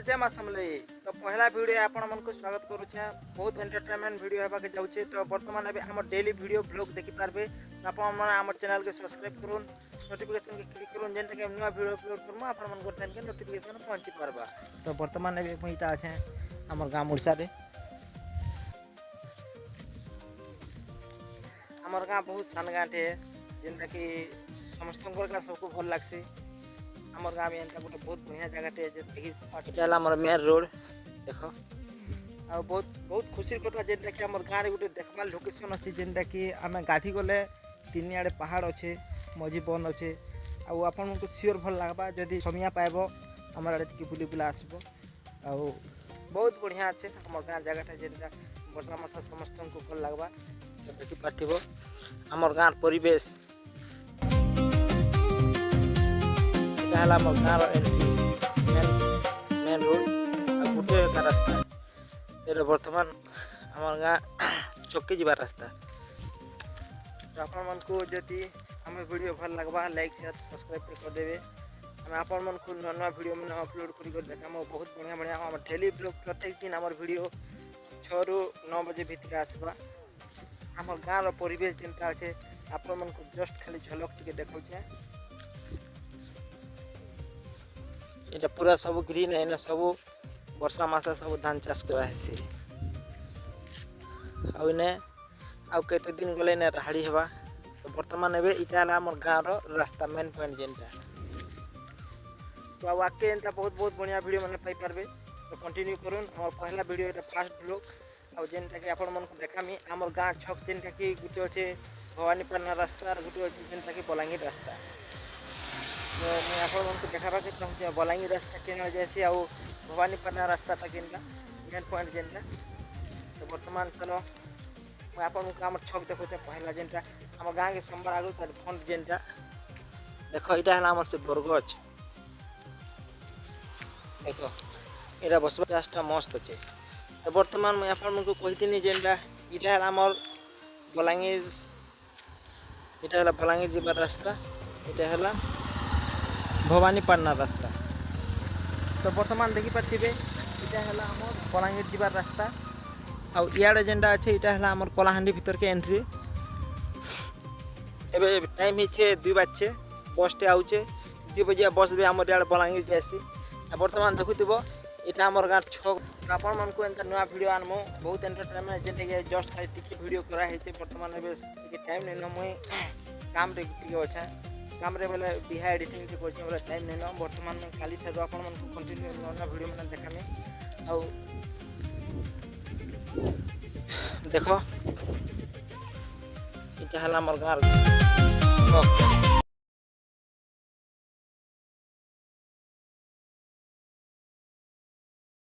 सकल जय मां समलेई। तो पहला वीडियो आपण मन को स्वागत करूछे। बहुत एंटरटेनमेंट वीडियो हेबा के जाउछे। तो वर्तमान अबे हमर डेली वीडियो ब्लॉग देखि पारबे। आपण मन हमर चैनल के सब्सक्राइब करून, नोटिफिकेशन के क्लिक करून, जेंटा के न्यू वीडियो अपलोड करमु आपण मन को टाइम के नोटिफिकेशन पहुंची पारबा। तो वर्तमान अबे पइता আছে हमर गाम उड़सा रे। हमर गाम बहुत सान गाँटे जेंटा कि समस्त का सबको भल लागसी। हमर गाँव में गोटे बहुत बढ़िया जगहटे देखा आम मेन रोड देख आ बहुत बहुत खुशी कथा जेनटा कि हमर गाँव गोटे देखबार लोकेशन अच्छे जेनटा कि आम गाधी गले तीन आड़े पहाड़ अच्छे मझी बन अच्छे आपन को सियोर भल लगवा जदि समय पाइब आमर आड़े टी बुली बुला आसब आ बहुत बढ़िया अच्छे हमर गाँव जगहटा जेनटा वर्षा मास समस्त को भल लगवा देखी पार्थिव हमर गाँव परिवेश गाँव एंट्री मेन रोड आ गोटे का रास्ता ये बर्तमान हमार गाँव चौकी जीवार रास्ता। तो आपण मन को जदि आम वीडियो भल लगवा लाइक शेयर सब्सक्राइब कर देवे। हमें आपण मन को नवा वीडियो में अपलोड कर देखा बहुत बढ़िया बढ़िया आम डेली ब्लॉग प्रत्येक दिन आम वीडियो 6 ରୁ 9 बजे भितर आसवा। आम गाँव परिवेश जेनता अच्छे आपण मन को जस्ट खाली झलक टिके देखौछे। ये पूरा सब ग्रीन है ना सब वर्षा मास सब धान चाष करासी आने आउ कते दिन गले ना राहाड़ी हेबा। तो वर्तमान एबे इटा हमर गाँव रास्ता मेन पॉइंट जेनटा। तो आके एंता बहुत बहुत बढ़िया वीडियो मैंने पाई पारबे। तो कंटिन्यू करूँ और पहला वीडियो एटा फास्ट ब्लॉग आ जेनटा कि आपण मन को देखामी हमर गाँव छक जेनटा कि गुटे अच्छे भवानीपाटना रास्ता और गुटे अच्छे जेनटा कि बलांगीर रास्ता। तो मैं आप देखा चाहूँ बलांगीर रास्ता केना जैसे आउ भवानीपाटना रास्ता केनटा मेन पॉइंट जेनटा। तो वर्तमान चलो मैं आप छक देखो पहला जेनटा आम गाँव के सोमवार आगु तार फ्रंट जेनटा देख यहाँ से बरगछ देख ये बसवा चाषटा मस्त अच्छे। तो वर्तमान मैं आपको कही जेनटा इटा आमर बलांगीर इटा बलांगीर जीवार रास्ता इटा है भवानीपाटना रास्ता। तो वर्तमान देखी पारे इटा है आमर बलांगीर जीवार रास्ता आ इे जेनटा अच्छे इटा है आमर कलाहांडी भीतर के एंट्री। एबे टाइम हिचे 2 बजे बस टे आउचे 2 बजे बस भी आमर इे बलांगीर जासी। वर्तमान देखुव इटा आमर गाँव छक आपण मन को एंता नुआ वीडियो आनमु बहुत एंटरटेनमेंट जेनटा जस्ट खाली टिके वीडियो करा हेचे। वर्तमान एबे टाइम नहीं न मुई काम रे टिके अच्छा काम रे बोले बिहा एडिटिंग के कोचिंग वाला टाइम नहीं न। वर्तमान में काली ठार आपण मन को कंटिन्यू नया वीडियो में देखामी आ देखो इटा हला हमर गाँव